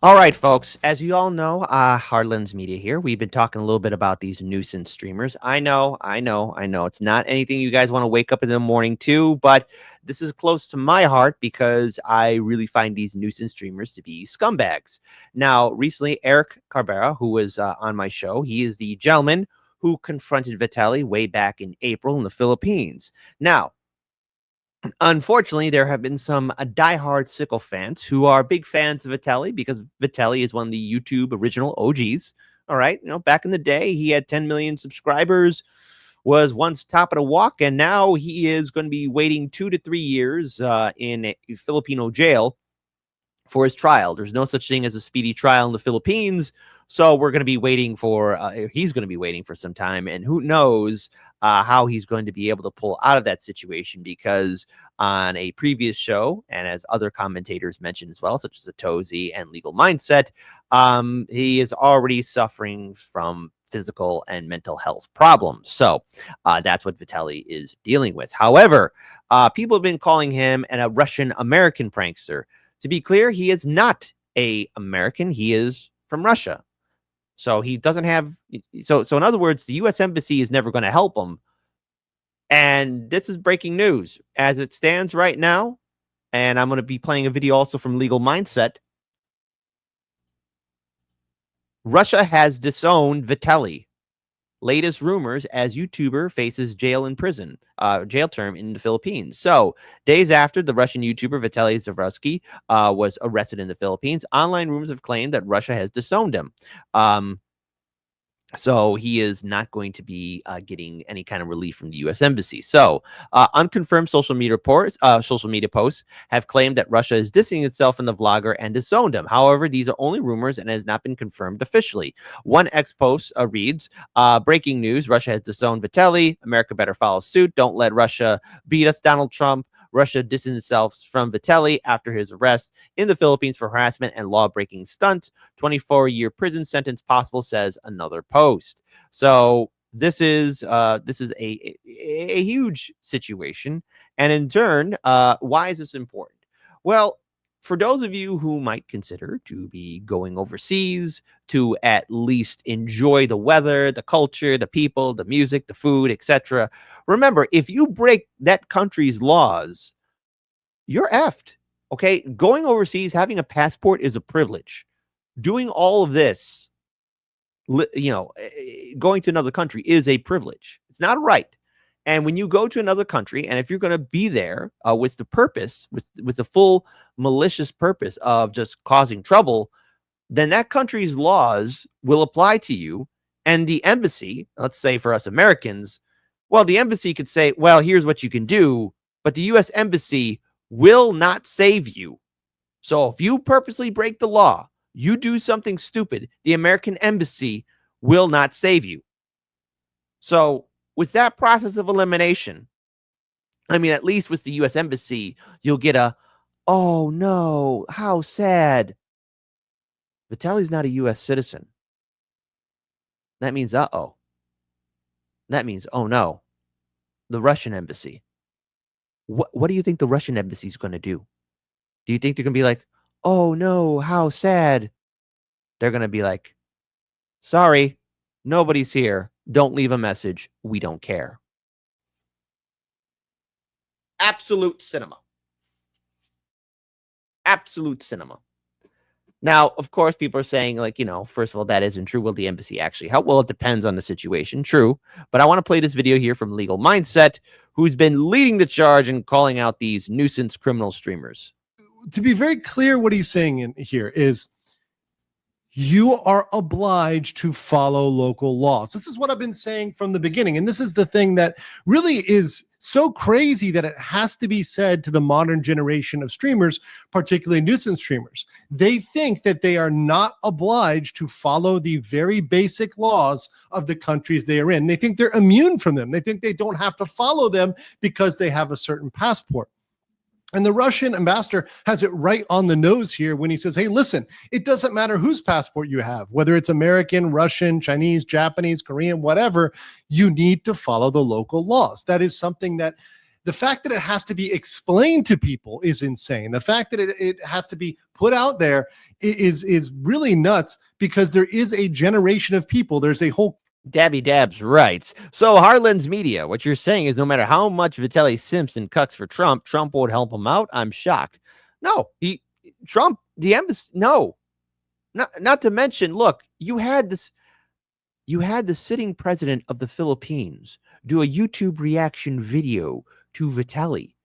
All right, folks. As you all know, Hardlands Media here. We've been talking a little bit about these nuisance streamers. I know. It's not anything you guys want to wake up in the morning to, but this is close to my heart because I really find these nuisance streamers to be scumbags. Now, recently, Eric Carbera, who was on my show, he is the gentleman who confronted Vitali way back in April in the Philippines. Now, unfortunately, there have been some diehard sickle fans who are big fans of Vitaly because Vitaly is one of the YouTube original OGs. All right, back in the day, he had 10 million subscribers, was once top of the walk, and now he is going to be waiting 2 to 3 years in a Filipino jail for his trial. There's no such thing as a speedy trial in the Philippines. So we're going to be waiting for, he's going to be waiting for some time. And who knows how he's going to be able to pull out of that situation, because on a previous show, and as other commentators mentioned as well, such as Atozi and Legal Mindset, he is already suffering from physical and mental health problems. So that's what Vitali is dealing with. However, people have been calling him a Russian American prankster. To be clear, he is not a American. He is from Russia. So he doesn't have so in other words, the US embassy is never going to help him. And this is breaking news as it stands right now. And I'm going to be playing a video also from Legal Mindset. Russia has disowned Vitali. Latest rumors as YouTuber faces jail term in the Philippines. So, days after the Russian YouTuber Vitaly Zavratsky was arrested in the Philippines, online rumors have claimed that Russia has disowned him. So he is not going to be getting any kind of relief from the U.S. embassy. So unconfirmed social media posts have claimed that Russia is distancing itself from the vlogger and disowned him. However, these are only rumors and has not been confirmed officially. One X post reads, breaking news, Russia has disowned Vitali. America better follow suit. Don't let Russia beat us, Donald Trump. Russia distanced itself from Vitali after his arrest in the Philippines for harassment and law-breaking stunt. 24-year prison sentence possible, says another post. So this is a huge situation. And in turn, why is this important? Well, for those of you who might consider to be going overseas to at least enjoy the weather, the culture, the people, the music, the food, etc., remember, if you break that country's laws, you're effed. Okay? Going overseas, having a passport is a privilege. Doing all of this, going to another country is a privilege. It's not a right. And when you go to another country, and if you're going to be there with the purpose, with the full malicious purpose of just causing trouble, then that country's laws will apply to you. And the embassy, let's say for us Americans, well, the embassy could say, well, here's what you can do, but the U.S. embassy will not save you. So if you purposely break the law, you do something stupid, the American embassy will not save you. So with that process of elimination, I mean, at least with the U.S. embassy, you'll get oh no, how sad. Vitali's not a U.S. citizen. That means, uh-oh. That means, oh no, the Russian embassy. What do you think the Russian embassy is going to do? Do you think they're going to be like, oh no, how sad? They're going to be like, sorry, nobody's here. Don't leave a message. We don't care. Absolute cinema. Absolute cinema. Now, of course, people are saying, like, first of all, that isn't true. Will the embassy actually help? Well, it depends on the situation. True. But I want to play this video here from Legal Mindset, who's been leading the charge and calling out these nuisance criminal streamers. To be very clear, what he's saying in here is you are obliged to follow local laws. This is what I've been saying from the beginning. And this is the thing that really is so crazy that it has to be said to the modern generation of streamers, particularly nuisance streamers. They think that they are not obliged to follow the very basic laws of the countries they are in. They think they're immune from them. They think they don't have to follow them because they have a certain passport. And the Russian ambassador has it right on the nose here when he says, hey, listen, it doesn't matter whose passport you have, whether it's American, Russian, Chinese, Japanese, Korean, whatever, you need to follow the local laws. That is something that The fact that it has to be explained to people is insane. The fact that it has to be put out there is really nuts, because there is a generation of people. There's a whole Dabby Dabs writes, so Harlan's media, what you're saying is no matter how much Vitali simps and cucks for Trump, Trump won't help him out? I'm shocked. No, Trump, the embassy, no. Not to mention, look, you had the sitting president of the Philippines do a YouTube reaction video to Vitali.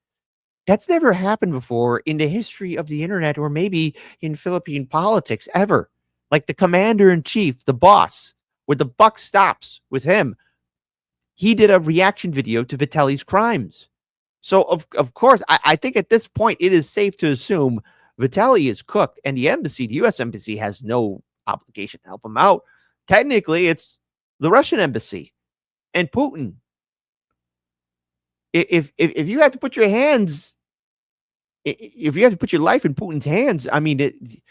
That's never happened before in the history of the internet, or maybe in Philippine politics ever. Like the commander in chief, the boss, where the buck stops with him. He did a reaction video to Vitali's crimes. So of course, I think at this point it is safe to assume Vitali is cooked, and the embassy, the U.S. embassy, has no obligation to help him out. Technically, it's the Russian embassy and Putin. If you have to put your hands, if you have to put your life in Putin's hands, I mean,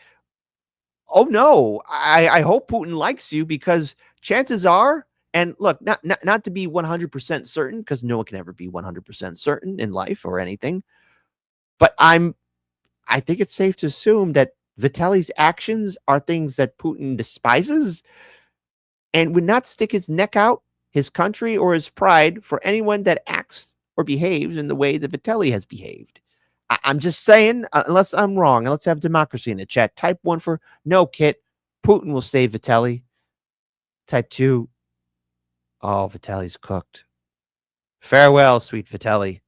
oh no, I hope Putin likes you, because chances are, and look, not to be 100% certain, because no one can ever be 100% certain in life or anything, but I think it's safe to assume that Vitali's actions are things that Putin despises and would not stick his neck out, his country, or his pride for anyone that acts or behaves in the way that Vitali has behaved. I'm just saying, unless I'm wrong, and let's have democracy in the chat. Type 1 for no, Kit. Putin will save Vitali. Type 2. Oh, Vitali's cooked. Farewell, sweet Vitali.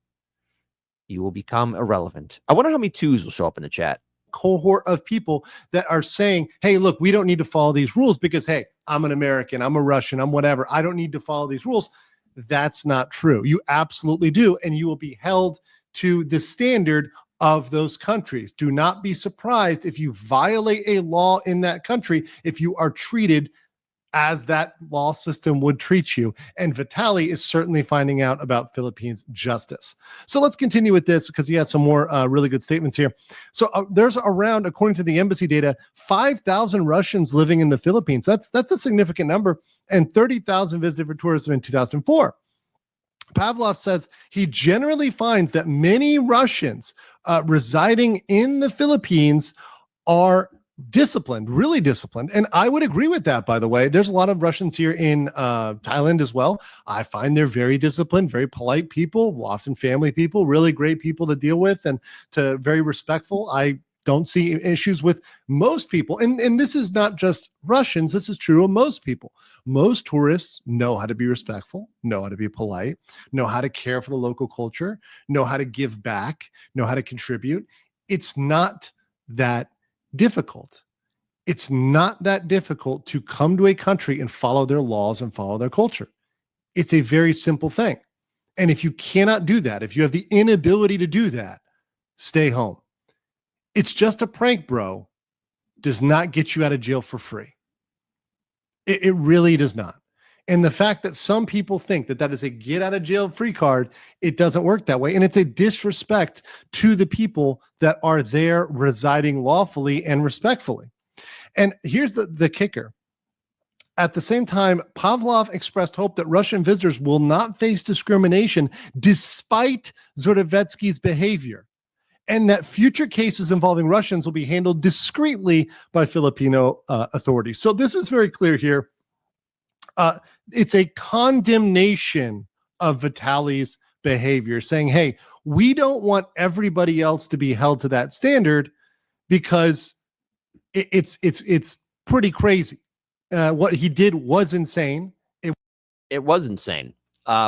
You will become irrelevant. I wonder how many 2s will show up in the chat. Cohort of people that are saying, hey, look, we don't need to follow these rules because, hey, I'm an American, I'm a Russian, I'm whatever. I don't need to follow these rules. That's not true. You absolutely do. And you will be held to the standard of those countries. Do not be surprised if you violate a law in that country, if you are treated as that law system would treat you. And Vitali is certainly finding out about Philippines justice. So let's continue with this, because he has some more really good statements here. So there's around, according to the embassy data, 5,000 Russians living in the Philippines. That's a significant number, and 30,000 visited for tourism in 2004. Pavlov says he generally finds that many Russians residing in the Philippines are disciplined, really disciplined. And I would agree with that, by the way. There's a lot of Russians here in Thailand as well. I find they're very disciplined, very polite people, often family people, really great people to deal with, and to very respectful. I don't see issues with most people. And this is not just Russians. This is true of most people. Most tourists know how to be respectful, know how to be polite, know how to care for the local culture, know how to give back, know how to contribute. It's not that difficult. It's not that difficult to come to a country and follow their laws and follow their culture. It's a very simple thing. And if you cannot do that, if you have the inability to do that, stay home. It's just a prank, bro. Does not get you out of jail for free. It really does not. And the fact that some people think that that is a get out of jail free card, it doesn't work that way. And it's a disrespect to the people that are there residing lawfully and respectfully. And here's the kicker. At the same time, Pavlov expressed hope that Russian visitors will not face discrimination despite Zordovetsky's behavior, and that future cases involving Russians will be handled discreetly by Filipino authorities. So this is very clear here. It's a condemnation of Vitali's behavior, saying, hey, we don't want everybody else to be held to that standard, because it's pretty crazy. What he did was insane. It was insane.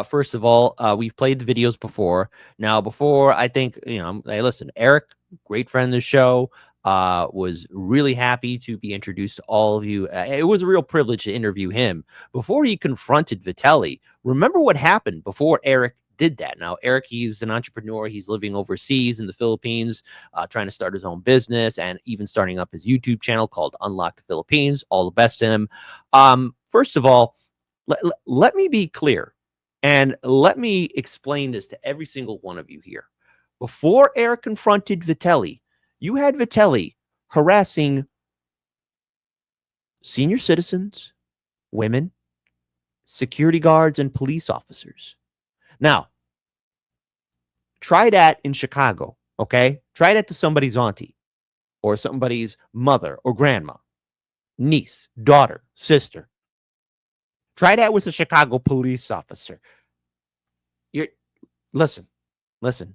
First of all, we've played the videos before. Now, before, I think, hey, listen, Eric, great friend of the show, was really happy to be introduced to all of you. It was a real privilege to interview him before he confronted Vitali. Remember what happened before Eric did that. Now, Eric, he's an entrepreneur. He's living overseas in the Philippines, trying to start his own business, and even starting up his YouTube channel called Unlock the Philippines. All the best to him. First of all, let me be clear. And let me explain this to every single one of you here. Before Eric confronted Vitali, you had Vitali harassing senior citizens, women, security guards, and police officers. Now, Try that in Chicago, okay? Try that to somebody's auntie or somebody's mother or grandma, niece, daughter, sister. Try that with a Chicago police officer. You're listen, listen.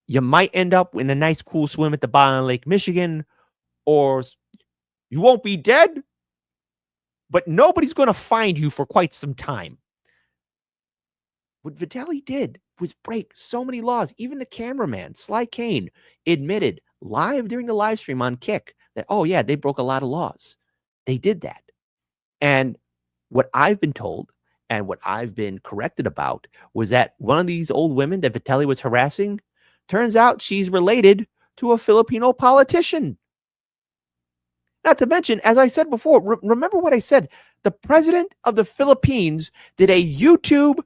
You might end up in a nice, cool swim at the bottom of Lake Michigan, or you won't be dead, but nobody's going to find you for quite some time. What Vitali did was break so many laws. Even the cameraman, Sly Kane, admitted live during the live stream on Kick that, oh, yeah, they broke a lot of laws. They did that. And what I've been told and what I've been corrected about was that one of these old women that Vitali was harassing, turns out she's related to a Filipino politician. Not to mention, as I said before, remember what I said, the president of the Philippines did a YouTube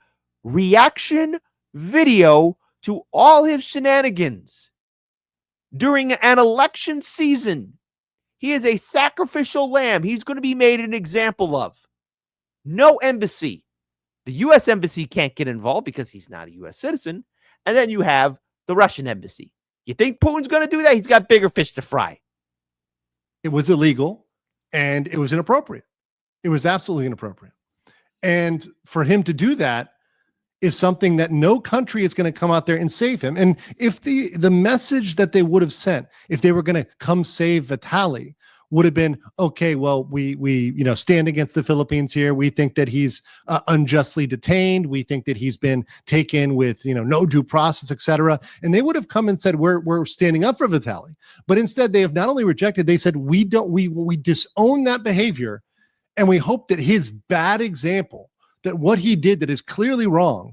reaction video to all his shenanigans during an election season. He is a sacrificial lamb. He's going to be made an example of. No embassy. The U.S. embassy can't get involved because he's not a U.S. citizen. And then you have the Russian embassy. You think Putin's going to do that? He's got bigger fish to fry. It was illegal and it was inappropriate. It was absolutely inappropriate. And for him to do that is something that no country is going to come out there and save him. And if the message that they would have sent, if they were going to come save Vitali, would have been, okay, well, we stand against the Philippines here. We think that he's unjustly detained. We think that he's been taken with, no due process, etc. And they would have come and said, we're standing up for Vitali. But instead, they have not only rejected, they said, we disown that behavior. And we hope that his bad example, that what he did that is clearly wrong,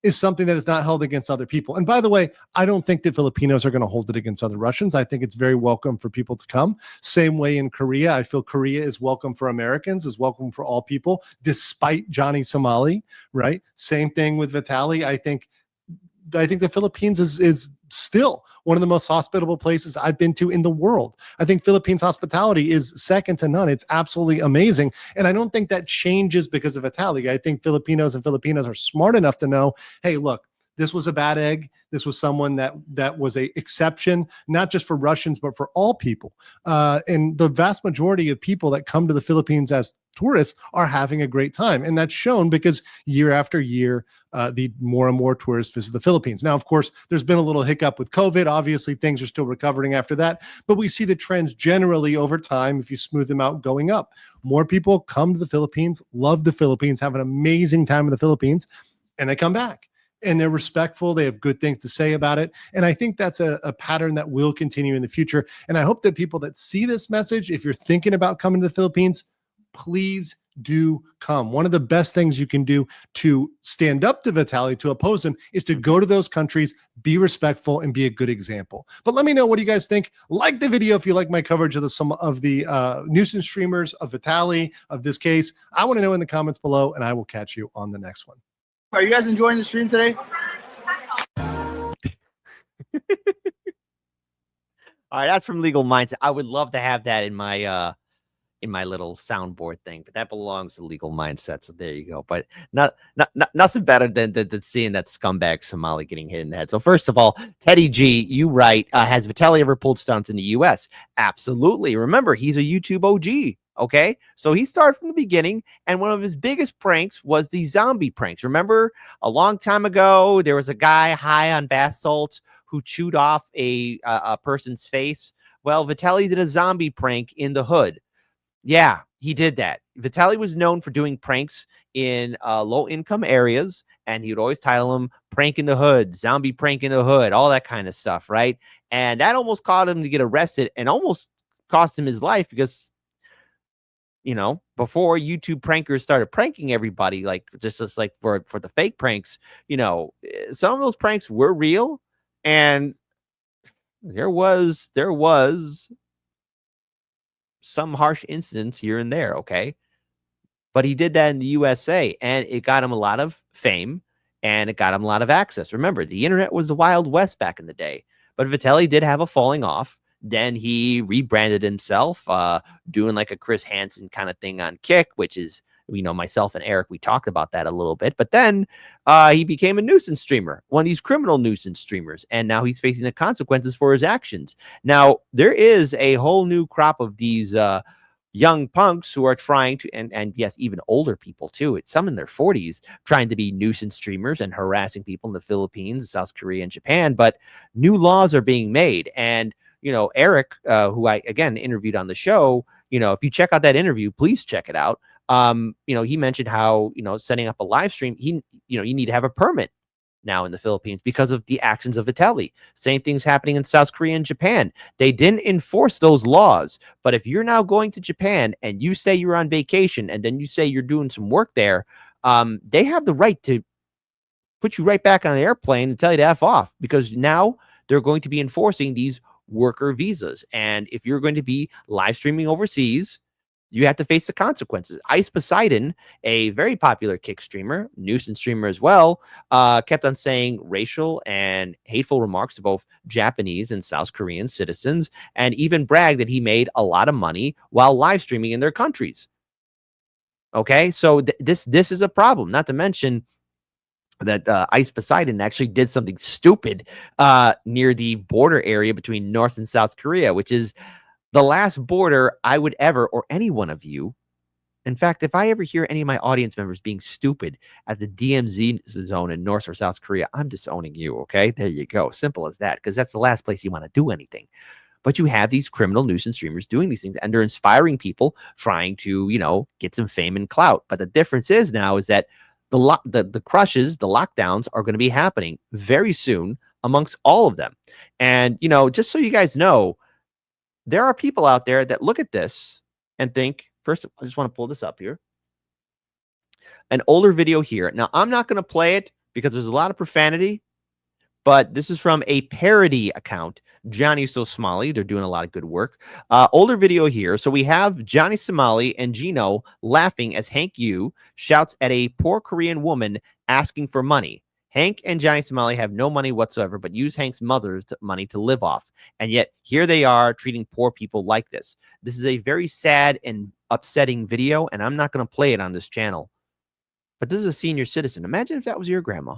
is something that is not held against other people. And by the way, I don't think that Filipinos are going to hold it against other Russians. I think it's very welcome for people to come. Same way in Korea. I feel Korea is welcome for Americans, is welcome for all people, despite Johnny Somali, right? Same thing with Vitali. I think the Philippines is still one of the most hospitable places I've been to in the world. I think Philippines hospitality is second to none. It's absolutely amazing. And I don't think that changes because of Vitali. I think Filipinos are smart enough to know, hey, look, this was a bad egg. This was someone that was a exception, not just for Russians, but for all people. And the vast majority of people that come to the Philippines as tourists are having a great time. And that's shown because year after year, the more and more tourists visit the Philippines. Now, of course, there's been a little hiccup with COVID. Obviously, things are still recovering after that. But we see the trends generally over time, if you smooth them out, going up. More people come to the Philippines, love the Philippines, have an amazing time in the Philippines, and they come back. And they're respectful. They have good things to say about it. And I think that's a pattern that will continue in the future. And I hope that people that see this message, if you're thinking about coming to the Philippines, please do come. One of the best things you can do to stand up to Vitali, to oppose him, is to go to those countries, be respectful, and be a good example. But let me know, what do you guys think? Like the video if you like my coverage of some of the nuisance streamers, of Vitali, of this case. I want to know in the comments below, and I will catch you on the next one. Are you guys enjoying the stream today? All right, that's from Legal Mindset. I would love to have that in my little soundboard thing, but that belongs to Legal Mindset. So there you go. But nothing better than seeing that scumbag Somali getting hit in the head. So first of all, Teddy G, you write, has Vitali ever pulled stunts in the U.S.? Absolutely. Remember, he's a YouTube OG. Okay, so he started from the beginning, and one of his biggest pranks was the zombie pranks. Remember, a long time ago, there was a guy high on bath salts who chewed off a person's face. Well, Vitali did a zombie prank in the hood. Yeah, he did that. Vitali was known for doing pranks in low-income areas, and he would always title them "Prank in the Hood," "Zombie Prank in the Hood," all that kind of stuff, right? And that almost caused him to get arrested and almost cost him his life because, before YouTube prankers started pranking everybody, like just like for the fake pranks, some of those pranks were real, and there was some harsh incidents here and there, okay? But he did that in the USA, and it got him a lot of fame, and it got him a lot of access. Remember, the internet was the Wild West back in the day, but Vitali did have a falling off. Then he rebranded himself, doing like a Chris Hansen kind of thing on Kick, which is myself and Eric, we talked about that a little bit. But then he became a nuisance streamer, one of these criminal nuisance streamers, and now he's facing the consequences for his actions. Now, there is a whole new crop of these young punks who are trying to, and yes, even older people too. It's some in their 40s trying to be nuisance streamers and harassing people in the Philippines, South Korea, and Japan. But new laws are being made. And, Eric, who I, again, interviewed on the show, if you check out that interview, please check it out. He mentioned how, setting up a live stream, you need to have a permit now in the Philippines because of the actions of Vitali. Same thing's happening in South Korea and Japan. They didn't enforce those laws. But if you're now going to Japan and you say you're on vacation and then you say you're doing some work there, they have the right to put you right back on an airplane and tell you to F off, because now they're going to be enforcing these worker visas. And if you're going to be live streaming overseas, you have to face the consequences. Ice Poseidon, a very popular Kick streamer, nuisance streamer as well, kept on saying racial and hateful remarks to both Japanese and South Korean citizens, and even bragged that he made a lot of money while live streaming in their countries. Okay, so this is a problem. Not to mention that Ice Poseidon actually did something stupid near the border area between North and South Korea, which is the last border I would ever, or any one of you. In fact, if I ever hear any of my audience members being stupid at the DMZ zone in North or South Korea, I'm disowning you. Okay, there you go. Simple as that, because that's the last place you want to do anything. But you have these criminal nuisance streamers doing these things, and they're inspiring people, trying to, get some fame and clout. But the difference is now is that the crushes, the lockdowns are going to be happening very soon amongst all of them. And, just so you guys know, there are people out there that look at this and think, first, I just want to pull this up here. An older video here. Now, I'm not going to play it because there's a lot of profanity, but this is from a parody account, Johnny So Somali. They're doing a lot of good work. Older video here. So we have Johnny Somali and Gino laughing as Hank Yu shouts at a poor Korean woman asking for money. Hank and Johnny Somali have no money whatsoever, but use Hank's mother's money to live off. And yet here they are treating poor people like this. This is a very sad and upsetting video, and I'm not going to play it on this channel. But this is a senior citizen. Imagine if that was your grandma,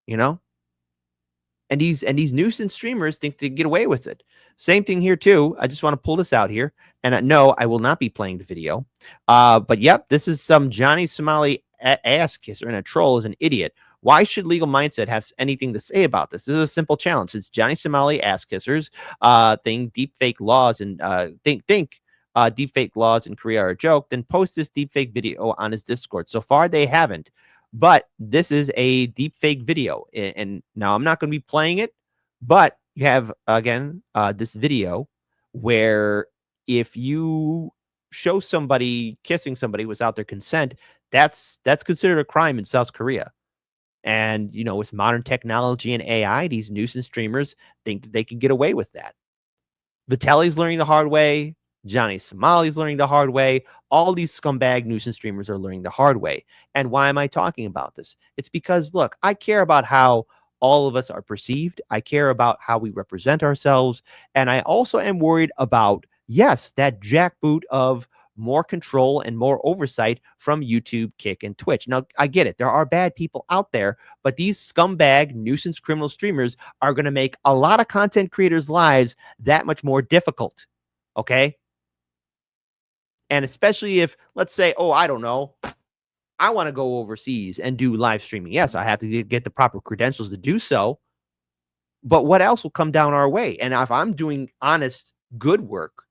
And these nuisance streamers think they get away with it. Same thing here too. I just want to pull this out here. And no, I will not be playing the video. But yep, this is some Johnny Somali ass kisser, and a troll is an idiot. Why should Legal Mindset have anything to say about this? This is a simple challenge. Since Johnny Somali ass kissers think deepfake laws and think deepfake laws in Korea are a joke, then post this deepfake video on his Discord. So far, they haven't. But this is a deepfake video. And now I'm not going to be playing it, but you have, again, this video where if you show somebody kissing somebody without their consent, that's considered a crime in South Korea. And, with modern technology and AI, these nuisance streamers think that they can get away with that. Vitali's learning the hard way. Johnny Somali's learning the hard way. All these scumbag nuisance streamers are learning the hard way. And why am I talking about this? It's because, look, I care about how all of us are perceived. I care about how we represent ourselves. And I also am worried about, yes, that jackboot of more control and more oversight from YouTube, Kick, and Twitch. Now, I get it. There are bad people out there, but these scumbag nuisance criminal streamers are going to make a lot of content creators' lives that much more difficult. Okay? And especially if, let's say, I don't know, I want to go overseas and do live streaming. Yes, I have to get the proper credentials to do so. But what else will come down our way? And if I'm doing honest, good work,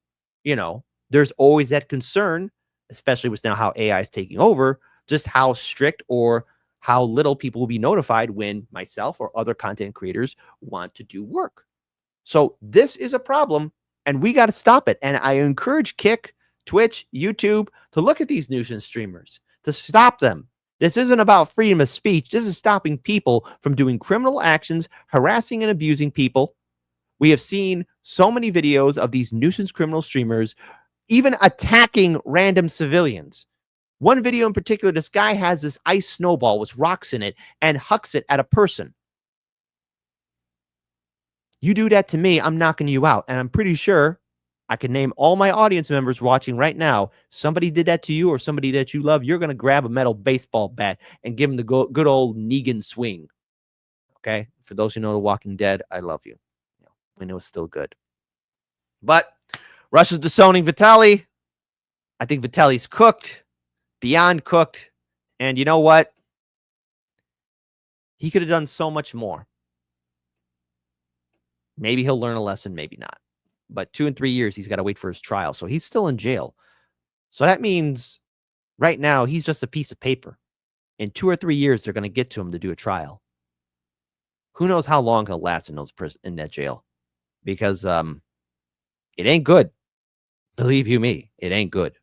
there's always that concern, especially with now how AI is taking over, just how strict or how little people will be notified when myself or other content creators want to do work. So this is a problem, and we got to stop it. And I encourage Kick, Twitch, YouTube to look at these nuisance streamers, to stop them. This isn't about freedom of speech. This is stopping people from doing criminal actions, harassing and abusing people. We have seen so many videos of these nuisance criminal streamers even attacking random civilians. One video in particular, this guy has this ice snowball with rocks in it and hucks it at a person. You do that to me, I'm knocking you out. And I'm pretty sure I can name all my audience members watching right now. Somebody did that to you or somebody that you love. You're going to grab a metal baseball bat and give them the good old Negan swing. Okay? For those who know The Walking Dead, I love you. When it was still good. But Russia's disowning Vitali. I think Vitali's cooked, beyond cooked. And you know what? He could have done so much more. Maybe he'll learn a lesson, maybe not. But 2 and 3 years, he's got to wait for his trial. So he's still in jail. So that means right now he's just a piece of paper. In 2 or 3 years, they're going to get to him to do a trial. Who knows how long he'll last in that jail? Because it ain't good. Believe you me, it ain't good.